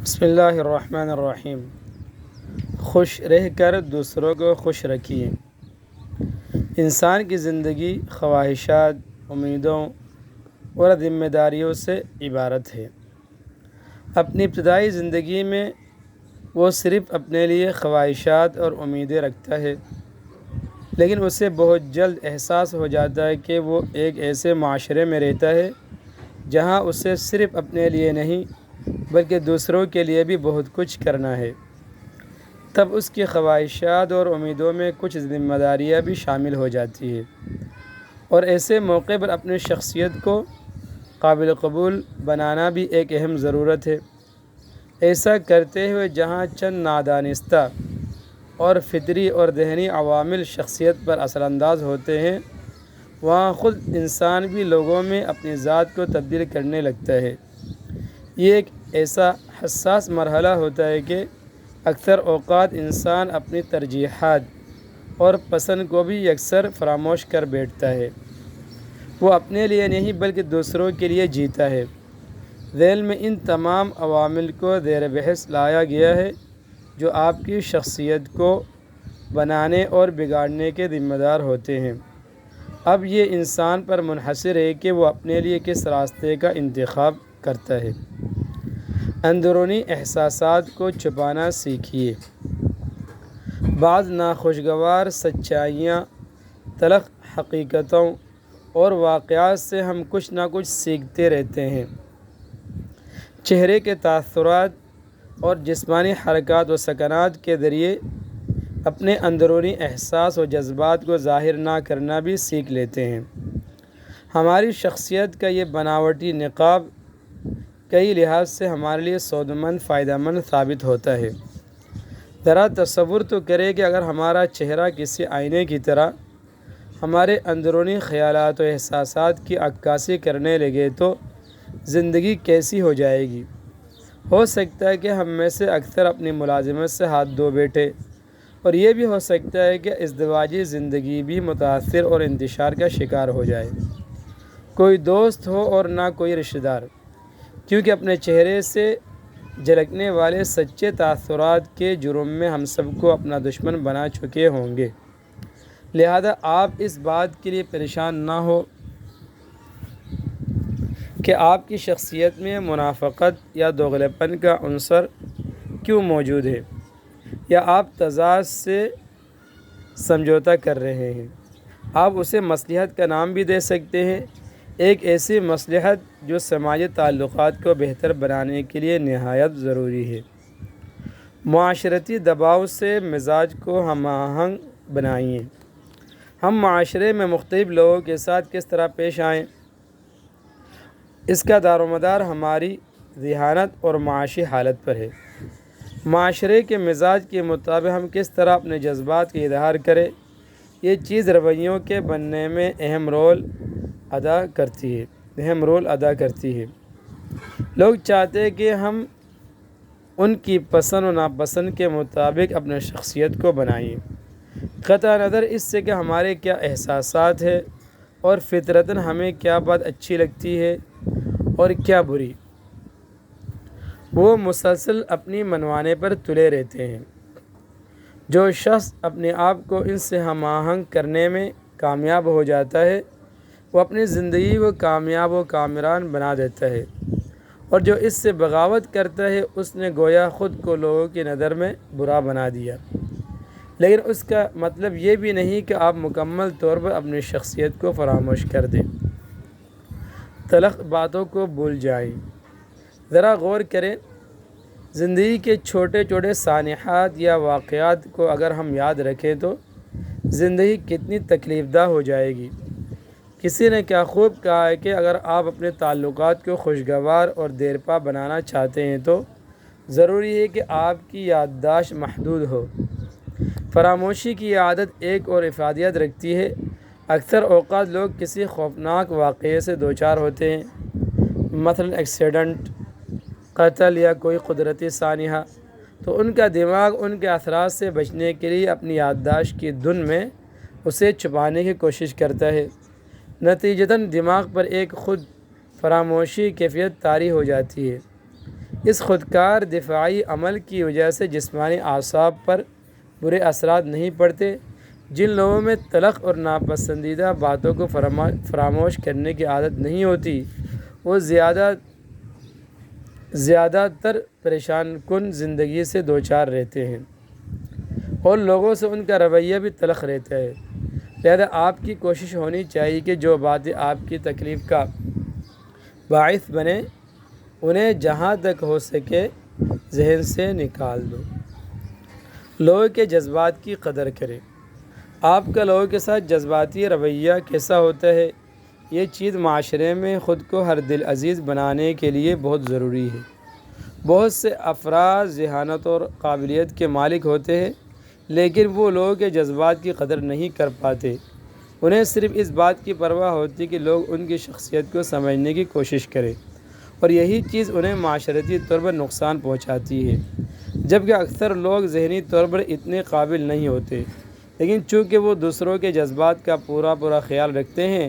بسم اللہ الرحمن الرحیم۔ خوش رہ کر دوسروں کو خوش رکھیے۔ انسان کی زندگی خواہشات، امیدوں اور ذمہ داریوں سے عبارت ہے۔ اپنی ابتدائی زندگی میں وہ صرف اپنے لیے خواہشات اور امیدیں رکھتا ہے، لیکن اسے بہت جلد احساس ہو جاتا ہے کہ وہ ایک ایسے معاشرے میں رہتا ہے جہاں اسے صرف اپنے لیے نہیں بلکہ دوسروں کے لیے بھی بہت کچھ کرنا ہے۔ تب اس کی خواہشات اور امیدوں میں کچھ ذمہ داریاں بھی شامل ہو جاتی ہیں، اور ایسے موقع پر اپنی شخصیت کو قابل قبول بنانا بھی ایک اہم ضرورت ہے۔ ایسا کرتے ہوئے جہاں چند نادانستہ اور فطری اور ذہنی عوامل شخصیت پر اثر انداز ہوتے ہیں، وہاں خود انسان بھی لوگوں میں اپنی ذات کو تبدیل کرنے لگتا ہے۔ یہ ایک ایسا حساس مرحلہ ہوتا ہے کہ اکثر اوقات انسان اپنی ترجیحات اور پسند کو بھی یکسر فراموش کر بیٹھتا ہے۔ وہ اپنے لیے نہیں بلکہ دوسروں کے لیے جیتا ہے۔ ذیل میں ان تمام عوامل کو زیر بحث لایا گیا ہے جو آپ کی شخصیت کو بنانے اور بگاڑنے کے ذمہ دار ہوتے ہیں۔ اب یہ انسان پر منحصر ہے کہ وہ اپنے لیے کس راستے کا انتخاب کرتا ہے۔ اندرونی احساسات کو چھپانا سیکھیے۔ بعض ناخوشگوار سچائیاں، تلخ حقیقتوں اور واقعات سے ہم کچھ نہ کچھ سیکھتے رہتے ہیں۔ چہرے کے تاثرات اور جسمانی حرکات و سکنات کے ذریعے اپنے اندرونی احساس و جذبات کو ظاہر نہ کرنا بھی سیکھ لیتے ہیں۔ ہماری شخصیت کا یہ بناوٹی نقاب کئی لحاظ سے ہمارے لیے سودمند، فائدہ مند ثابت ہوتا ہے۔ ذرا تصور تو کریں کہ اگر ہمارا چہرہ کسی آئینے کی طرح ہمارے اندرونی خیالات و احساسات کی عکاسی کرنے لگے تو زندگی کیسی ہو جائے گی۔ ہو سکتا ہے کہ ہم میں سے اکثر اپنی ملازمت سے ہاتھ دھو بیٹھے، اور یہ بھی ہو سکتا ہے کہ ازدواجی زندگی بھی متاثر اور انتشار کا شکار ہو جائے۔ کوئی دوست ہو اور نہ کوئی رشتہ دار، کیونکہ اپنے چہرے سے جھلکنے والے سچے تاثرات کے جرم میں ہم سب کو اپنا دشمن بنا چکے ہوں گے۔ لہذا آپ اس بات کے لیے پریشان نہ ہو کہ آپ کی شخصیت میں منافقت یا دوغلے پن کا عنصر کیوں موجود ہے، یا آپ تضاد سے سمجھوتہ کر رہے ہیں۔ آپ اسے مصلحت کا نام بھی دے سکتے ہیں، ایک ایسی مصلحت جو سماجی تعلقات کو بہتر بنانے کے لیے نہایت ضروری ہے۔ معاشرتی دباؤ سے مزاج کو ہم آہنگ بنائیے۔ ہم معاشرے میں مختلف لوگوں کے ساتھ کس طرح پیش آئیں، اس کا دار و مدار ہماری ذہانت اور معاشی حالت پر ہے۔ معاشرے کے مزاج کے مطابق ہم کس طرح اپنے جذبات کا اظہار کریں، یہ چیز رویوں کے بننے میں اہم رول ادا کرتی ہے۔ لوگ چاہتے ہیں کہ ہم ان کی پسند و ناپسند کے مطابق اپنے شخصیت کو بنائیں، قطع نظر اس سے کہ ہمارے کیا احساسات ہیں اور فطرتاً ہمیں کیا بات اچھی لگتی ہے اور کیا بری۔ وہ مسلسل اپنی منوانے پر تلے رہتے ہیں۔ جو شخص اپنے آپ کو ان سے ہم آہنگ کرنے میں کامیاب ہو جاتا ہے، وہ اپنی زندگی کو کامیاب و کامران بنا دیتا ہے، اور جو اس سے بغاوت کرتا ہے اس نے گویا خود کو لوگوں کی نظر میں برا بنا دیا۔ لیکن اس کا مطلب یہ بھی نہیں کہ آپ مکمل طور پر اپنی شخصیت کو فراموش کر دیں، تلخ باتوں کو بھول جائیں۔ ذرا غور کریں، زندگی کے چھوٹے چھوٹے سانحات یا واقعات کو اگر ہم یاد رکھیں تو زندگی کتنی تکلیف دہ ہو جائے گی۔ کسی نے کیا خوب کہا ہے کہ اگر آپ اپنے تعلقات کو خوشگوار اور دیرپا بنانا چاہتے ہیں تو ضروری ہے کہ آپ کی یادداشت محدود ہو۔ فراموشی کی عادت ایک اور افادیت رکھتی ہے۔ اکثر اوقات لوگ کسی خوفناک واقعے سے دوچار ہوتے ہیں، مثلاً ایکسیڈنٹ، قتل یا کوئی قدرتی سانحہ، تو ان کا دماغ ان کے اثرات سے بچنے کے لیے اپنی یادداشت کی دھن میں اسے چھپانے کی کوشش کرتا ہے۔ نتیجتاً دماغ پر ایک خود فراموشی کیفیت طاری ہو جاتی ہے۔ اس خودکار دفاعی عمل کی وجہ سے جسمانی اعصاب پر برے اثرات نہیں پڑتے۔ جن لوگوں میں تلخ اور ناپسندیدہ باتوں کو فراموش کرنے کی عادت نہیں ہوتی، وہ زیادہ تر پریشان کن زندگی سے دوچار رہتے ہیں اور لوگوں سے ان کا رویہ بھی تلخ رہتا ہے۔ لہذا آپ کی کوشش ہونی چاہیے کہ جو باتیں آپ کی تکلیف کا باعث بنے انہیں جہاں تک ہو سکے ذہن سے نکال دو۔ لوگوں کے جذبات کی قدر کریں۔ آپ کا لوگوں کے ساتھ جذباتی رویہ کیسا ہوتا ہے، یہ چیز معاشرے میں خود کو ہر دل عزیز بنانے کے لیے بہت ضروری ہے۔ بہت سے افراد ذہانت اور قابلیت کے مالک ہوتے ہیں، لیکن وہ لوگوں کے جذبات کی قدر نہیں کر پاتے۔ انہیں صرف اس بات کی پرواہ ہوتی کہ لوگ ان کی شخصیت کو سمجھنے کی کوشش کریں، اور یہی چیز انہیں معاشرتی طور پر نقصان پہنچاتی ہے۔ جبکہ اکثر لوگ ذہنی طور پر اتنے قابل نہیں ہوتے، لیکن چونکہ وہ دوسروں کے جذبات کا پورا خیال رکھتے ہیں،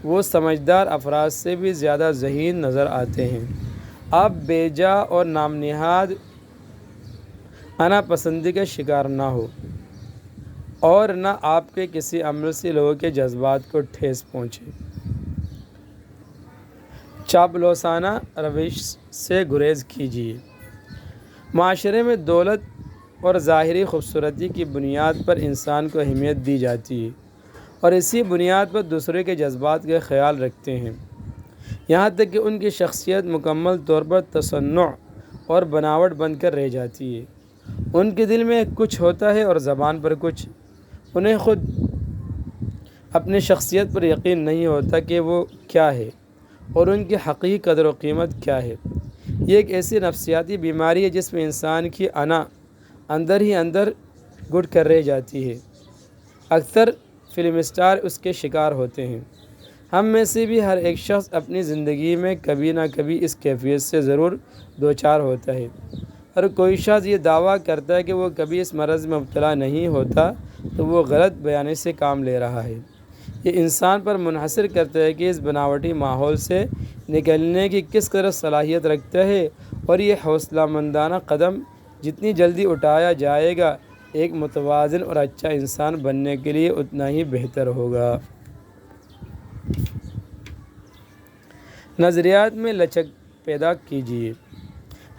وہ سمجھدار افراد سے بھی زیادہ ذہین نظر آتے ہیں۔ آپ بیجا اور نام نہاد انا پسندی کا شکار نہ ہو، اور نہ آپ کے کسی عمل سے لوگوں کے جذبات کو ٹھیس پہنچے۔ چاپلوسانہ روش سے گریز کیجیے۔ معاشرے میں دولت اور ظاہری خوبصورتی کی بنیاد پر انسان کو اہمیت دی جاتی ہے، اور اسی بنیاد پر دوسرے کے جذبات کا خیال رکھتے ہیں، یہاں تک کہ ان کی شخصیت مکمل طور پر تصنع اور بناوٹ بن کر رہ جاتی ہے۔ ان کے دل میں کچھ ہوتا ہے اور زبان پر کچھ۔ انہیں خود اپنی شخصیت پر یقین نہیں ہوتا کہ وہ کیا ہے اور ان کی حقیقی قدر و قیمت کیا ہے۔ یہ ایک ایسی نفسیاتی بیماری ہے جس میں انسان کی انا اندر ہی اندر گھٹ کر رہ جاتی ہے۔ اکثر فلم اسٹار اس کے شکار ہوتے ہیں۔ ہم میں سے بھی ہر ایک شخص اپنی زندگی میں کبھی نہ کبھی اس کیفیت سے ضرور دوچار ہوتا ہے۔ اگر کوئی شخص یہ دعویٰ کرتا ہے کہ وہ کبھی اس مرض میں مبتلا نہیں ہوتا تو وہ غلط بیانی سے کام لے رہا ہے۔ یہ انسان پر منحصر کرتا ہے کہ اس بناوٹی ماحول سے نکلنے کی کس قدر صلاحیت رکھتا ہے، اور یہ حوصلہ مندانہ قدم جتنی جلدی اٹھایا جائے گا، ایک متوازن اور اچھا انسان بننے کے لیے اتنا ہی بہتر ہوگا۔ نظریات میں لچک پیدا کیجیے۔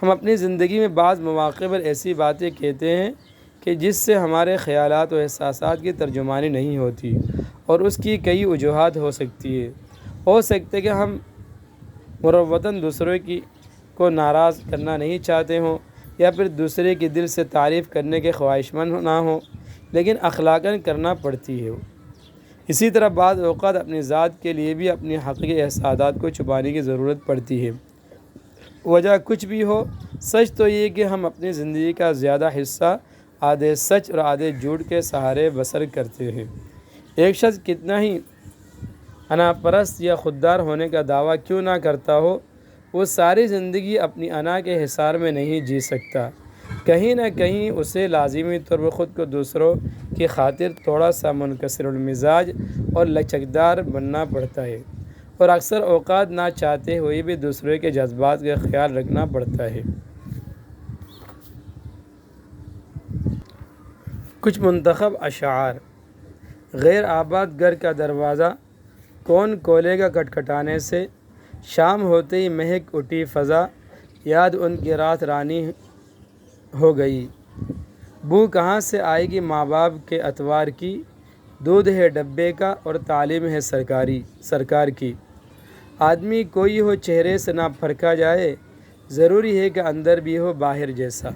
ہم اپنی زندگی میں بعض مواقع پر ایسی باتیں کہتے ہیں کہ جس سے ہمارے خیالات و احساسات کی ترجمانی نہیں ہوتی، اور اس کی کئی وجوہات ہو سکتی ہے۔ ہو سکتا ہے کہ ہم مروتاً دوسروں کو ناراض کرنا نہیں چاہتے ہوں، یا پھر دوسرے کی دل سے تعریف کرنے کے خواہشمند نہ ہوں، لیکن اخلاقاً کرنا پڑتی ہے۔ اسی طرح بعض اوقات اپنی ذات کے لیے بھی اپنی حقیقی احساسات کو چھپانے کی ضرورت پڑتی ہے۔ وجہ کچھ بھی ہو، سچ تو یہ کہ ہم اپنی زندگی کا زیادہ حصہ آدھے سچ اور آدھے جھوٹ کے سہارے بسر کرتے ہیں۔ ایک شخص کتنا ہی انا پرست یا خوددار ہونے کا دعویٰ کیوں نہ کرتا ہو، وہ ساری زندگی اپنی انا کے حصار میں نہیں جی سکتا۔ کہیں نہ کہیں اسے لازمی طور پر خود کو دوسروں کی خاطر تھوڑا سا منکسر المزاج اور لچکدار بننا پڑتا ہے، اور اکثر اوقات نہ چاہتے ہوئے بھی دوسروں کے جذبات کا خیال رکھنا پڑتا ہے۔ کچھ منتخب اشعار۔ غیر آباد گھر کا دروازہ کون کھولے گا کھٹکھٹانے سے، شام ہوتے ہی مہک اٹھی فضا، یاد ان کی رات رانی ہو گئی۔ بو کہاں سے آئے گی ماں باپ کے اتوار کی، دودھ ہے ڈبے کا اور تعلیم ہے سرکار کی۔ آدمی کوئی ہو چہرے سے نہ پرکھا جائے، ضروری ہے کہ اندر بھی ہو باہر جیسا۔